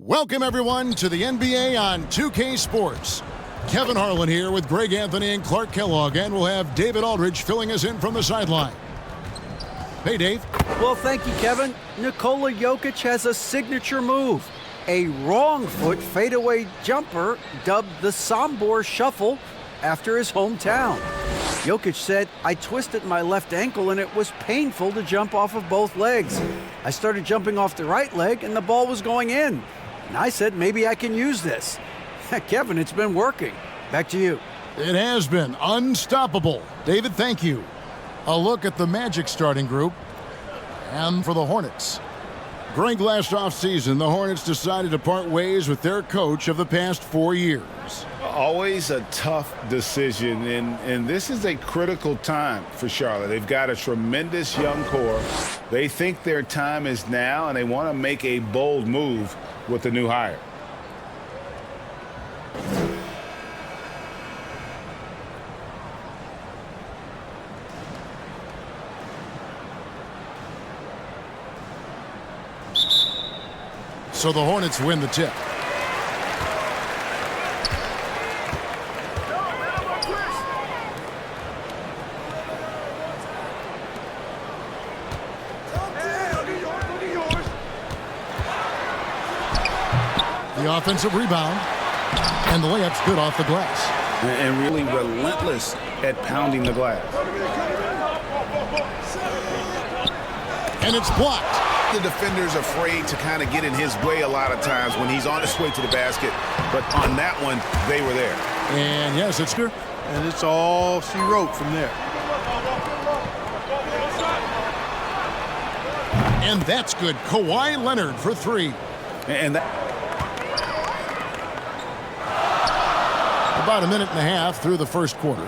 Welcome, everyone, to the NBA on 2K Sports. Kevin Harlan here with Greg Anthony and Clark Kellogg, and we'll have David Aldridge filling us in from the sideline. Hey, Dave. Well, thank you, Kevin. Nikola Jokic has a signature move. A wrong foot fadeaway jumper dubbed the Sombor Shuffle after his hometown. Jokic said, "I twisted my left ankle and it was painful to jump off of both legs. I started jumping off the right leg and the ball was going in. And I said, maybe I can use this." Kevin, it's been working. Back to you. It has been unstoppable. David, thank you. A look at the Magic starting group and for the Hornets. Greg, last offseason, the Hornets decided to part ways with their coach of the past 4 years. Always a tough decision, and this is a critical time for Charlotte. They've got a tremendous young core. They think their time is now, and they want to make a bold move with the new hire. So the Hornets win the tip. The offensive rebound, and the layup's good off the glass. And really relentless at pounding the glass. And it's blocked. The defender's afraid to kind of get in his way a lot of times when he's on his way to the basket. But on that one, they were there. And yes, it's good. And it's all she wrote from there. And that's good. Kawhi Leonard for three. And that... About a minute and a half through the first quarter.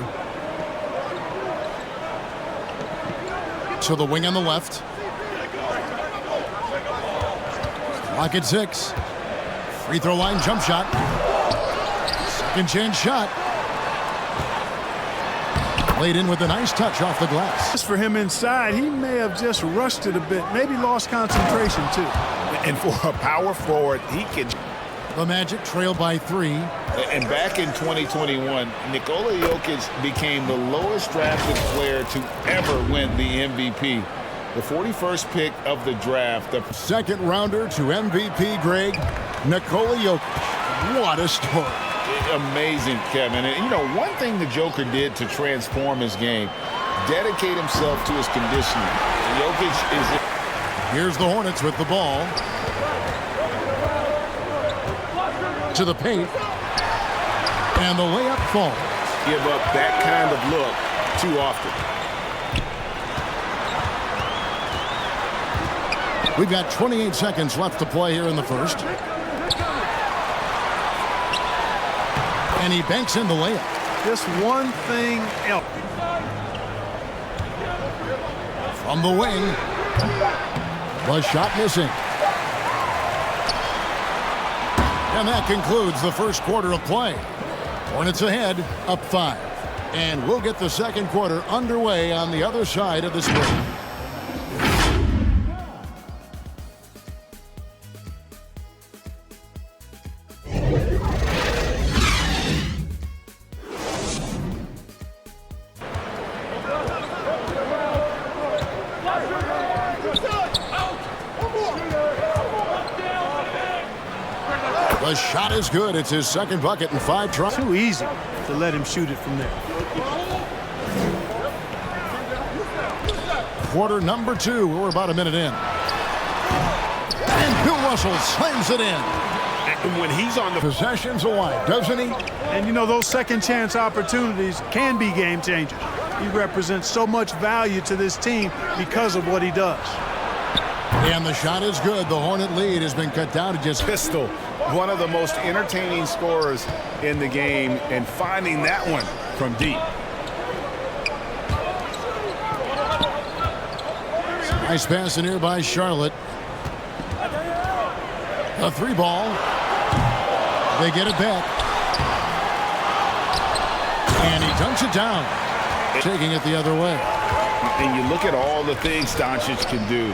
To the wing on the left. Clock at 6. Free throw line jump shot. Second chance shot. Laid in with a nice touch off the glass. Just for him inside, he may have just rushed it a bit. Maybe lost concentration, too. And for a power forward, he can... The Magic trail by 3. And back in 2021, Nikola Jokic became the lowest drafted player to ever win the MVP. The 41st pick of the draft. The second rounder to MVP, Greg, Nikola Jokic. What a story. Amazing, Kevin. And, you know, one thing the Joker did to transform his game, dedicate himself to his conditioning. Jokic is... Here's the Hornets with the ball. To the paint. And the layup falls. Give up that kind of look too often. We've got 28 seconds left to play here in the first. And he banks in the layup. Just one thing else. From the wing. The shot missing. And that concludes the first quarter of play. Hornets ahead, up 5. And we'll get the second quarter underway on the other side of this break. The shot is good. It's his second bucket in 5 tries. Too easy to let him shoot it from there. Quarter number 2. We're about a minute in. And Bill Russell slams it in. And when he's on the... Possessions alive, doesn't he? And, you know, those second chance opportunities can be game changers. He represents so much value to this team because of what he does. And the shot is good. The Hornet lead has been cut down to just... Pistol, one of the most entertaining scorers in the game, and finding that one from deep. Nice pass in here by Charlotte. A 3 ball. They get it back. And he dunks it down. Taking it the other way. And you look at all the things Doncic can do.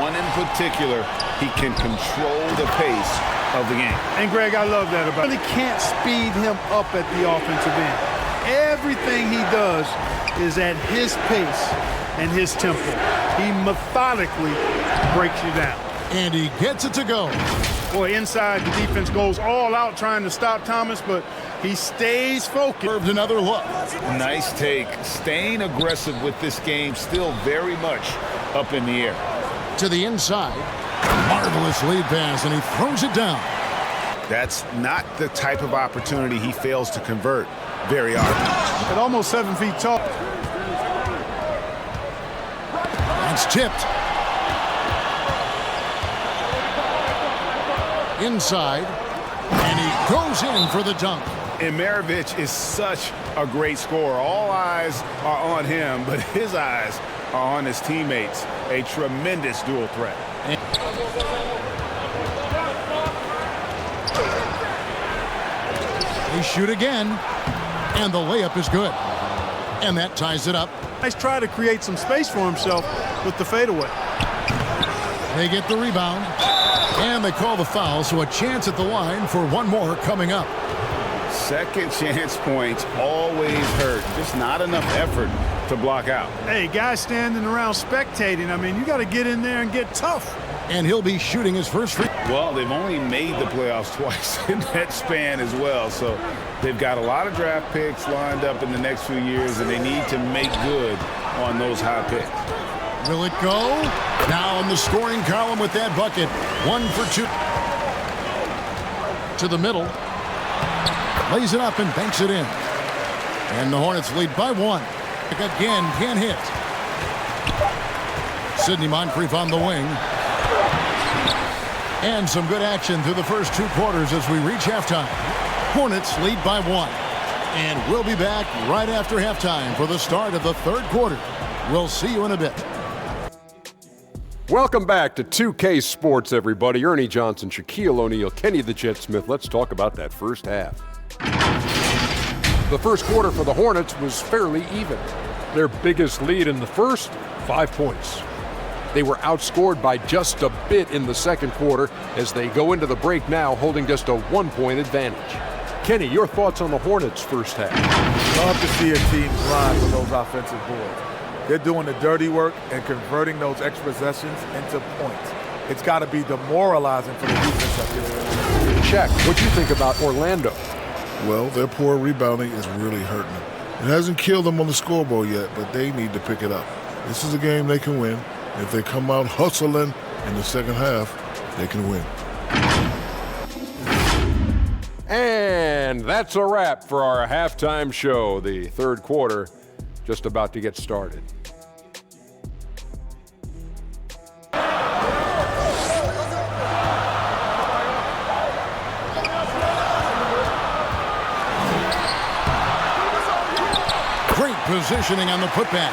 One in particular, he can control the pace of the game. And Greg, I love that about him. You really can't speed him up at the offensive end. Everything he does is at his pace and his tempo. He methodically breaks you down. And he gets it to go. Boy, inside the defense goes all out trying to stop Thomas, but he stays focused. Curved another look. Nice take. Staying aggressive with this game, still very much up in the air. To the inside. Marvelous lead pass, and he throws it down. That's not the type of opportunity he fails to convert very often. At almost 7 feet tall. That's tipped. Inside, and he goes in for the dunk. And Maravich is such a great scorer. All eyes are on him, but his eyes are on his teammates. A tremendous dual threat. They shoot again, and the layup is good. And that ties it up. He's trying to create some space for himself with the fadeaway. They get the rebound, and they call the foul, so a chance at the line for one more coming up. Second chance points always hurt. Just not enough effort to block out. Hey, guys standing around spectating, I mean, you got to get in there and get tough. And he'll be shooting his first free. Well, they've only made the playoffs twice in that span as well, so they've got a lot of draft picks lined up in the next few years, and they need to make good on those high picks. Will it go? Now in the scoring column with that bucket. 1 for 2. To the middle. Lays it up and banks it in. And the Hornets lead by 1. Again, can't hit. Sidney Moncrief on the wing. And some good action through the first 2 quarters as we reach halftime. Hornets lead by 1. And we'll be back right after halftime for the start of the 3rd quarter. We'll see you in a bit. Welcome back to 2K Sports, everybody. Ernie Johnson, Shaquille O'Neal, Kenny the Jet Smith. Let's talk about that first half. The first quarter for the Hornets was fairly even. Their biggest lead in the first, 5 points. They were outscored by just a bit in the second quarter as they go into the break now holding just a 1-point advantage. Kenny, your thoughts on the Hornets' first half? Love to see a team grind for those offensive boards. They're doing the dirty work and converting those extra possessions into points. It's got to be demoralizing for the defense up here. Shaq, what do you think about Orlando? Well, their poor rebounding is really hurting them. It hasn't killed them on the scoreboard yet, but they need to pick it up. This is a game they can win. If they come out hustling in the second half, they can win. And that's a wrap for our halftime show. The third quarter just about to get started. Great positioning on the putback.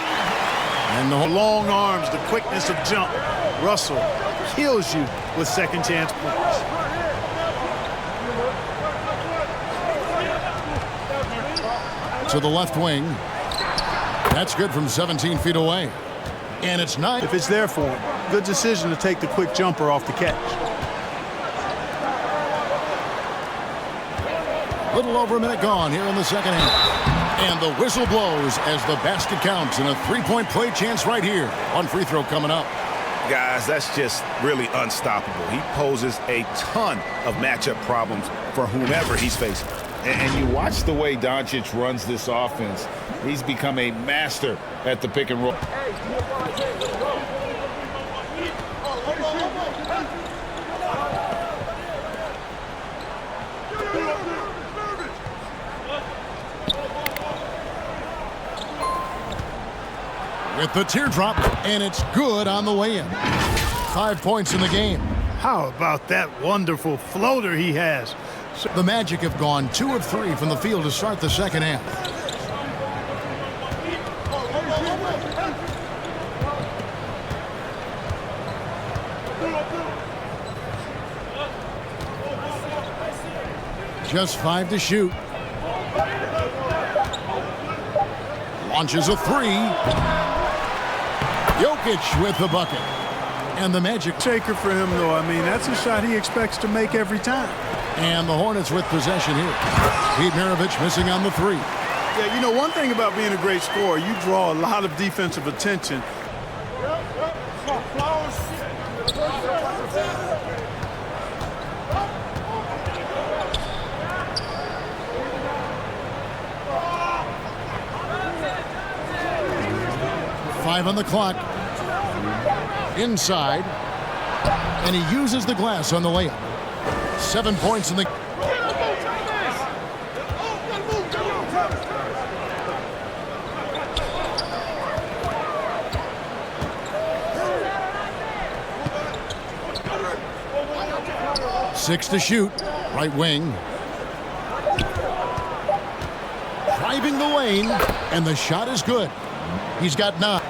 And the Long arms, the quickness of jump. Russell kills you with second chance points. to the left wing. That's good from 17 feet away. And it's 9. If it's there for him, good decision to take the quick jumper off the catch. Little over a minute gone here in the second half. And the whistle blows as the basket counts, and a three-point play chance right here. One free throw coming up. Guys, that's just really unstoppable. He poses a ton of matchup problems for whomever he's facing. And you watch the way Doncic runs this offense. He's become a master at the pick and roll. With the teardrop, and it's good on the way in. 5 points in the game. How about that wonderful floater he has? The Magic have gone 2 of 3 from the field to start the second half. Just 5 to shoot. Launches a three. Jokic with the bucket. And the Magic. Shaker for him, though. I mean, that's a shot he expects to make every time. And the Hornets with possession here. Pete Maravich missing on the three. Yeah, you know, one thing about being a great scorer, you draw a lot of defensive attention. Five on the clock. Inside. And he uses the glass on the layup. 7 points in the... Six to shoot. Right wing. Driving the lane. And the shot is good. He's got 9.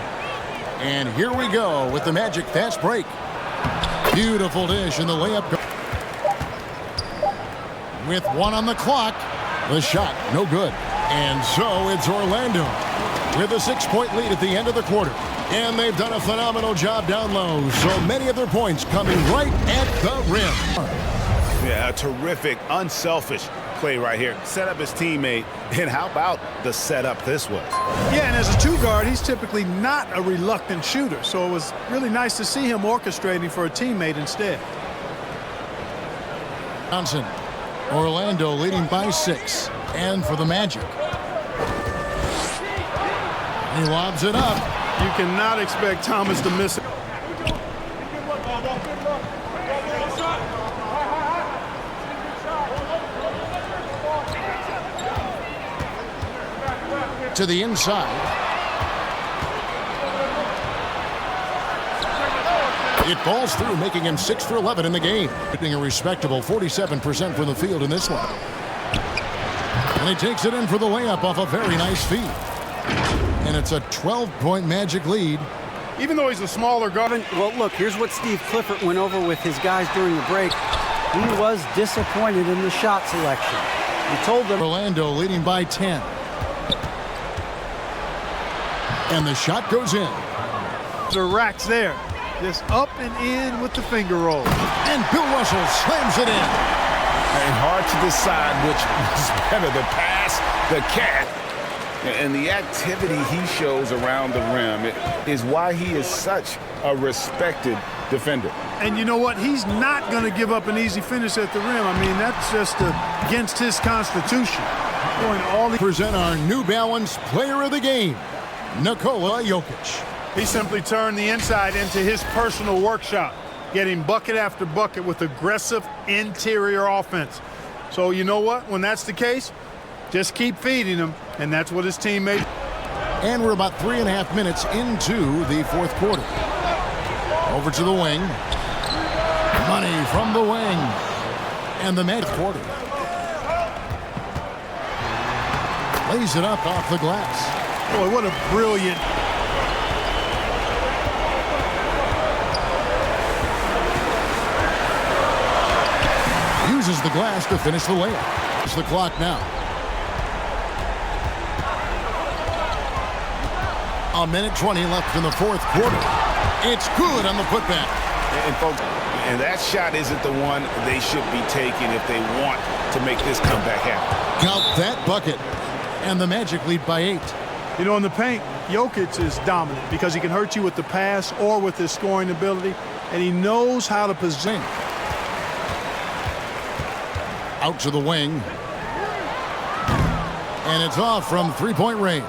And here we go with the Magic fast break. Beautiful dish and the layup. With 1 on the clock. The shot, no good. And so it's Orlando with a 6-point lead at the end of the quarter. And they've done a phenomenal job down low. So many of their points coming right at the rim. Yeah, a terrific, unselfish play right here. Set up his teammate. And how about the setup this was? Yeah, and as a two-guard, he's typically not a reluctant shooter. So it was really nice to see him orchestrating for a teammate instead. Johnson. Orlando leading by 6. And for the Magic. He lobs it up. You cannot expect Thomas to miss it. To the inside. It falls through, making him 6 for 11 in the game. Hitting a respectable 47% from the field in this one. And he takes it in for the layup off a very nice feed. And it's a 12-point Magic lead. Even though he's a smaller guard. Well, look, here's what Steve Clifford went over with his guys during the break. He was disappointed in the shot selection. He told them. Orlando leading by 10. And the shot goes in. The racks there. Just up and in with the finger roll. And Bill Russell slams it in. And hard to decide which is better, the pass, the catch. And the activity he shows around the rim is why he is such a respected defender. And you know what? He's not going to give up an easy finish at the rim. I mean, that's just against his constitution. Going all the present our New Balance Player of the Game, Nikola Jokic. He simply turned the inside into his personal workshop, getting bucket after bucket with aggressive interior offense. So you know what? When that's the case, just keep feeding him, and that's what his teammates. And we're about 3.5 minutes into the fourth quarter. Over to the wing. Money from the wing. And the Magic quarter. Lays it up off the glass. Boy, what a brilliant. Uses the glass to finish the layup. It's the clock now. A minute 20 left in the fourth quarter. It's good on the putback. And folks, and that shot isn't the one they should be taking if they want to make this comeback happen. Count that bucket. And the Magic lead by 8. You know, in the paint, Jokic is dominant because he can hurt you with the pass or with his scoring ability, and he knows how to position. Out to the wing. And it's off from 3-point range.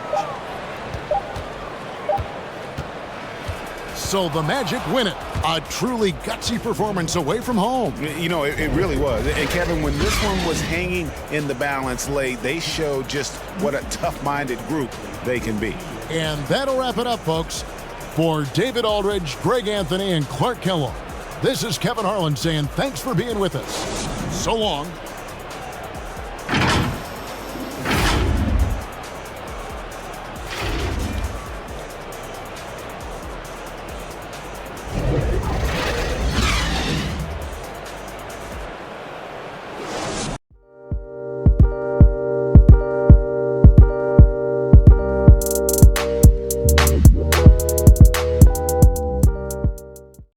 So the Magic win it. A truly gutsy performance away from home. You know, it really was. And Kevin, when this one was hanging in the balance late, they showed just what a tough-minded group they can be. And that'll wrap it up, folks. For David Aldridge, Greg Anthony, and Clark Kellogg, this is Kevin Harlan saying thanks for being with us. So long.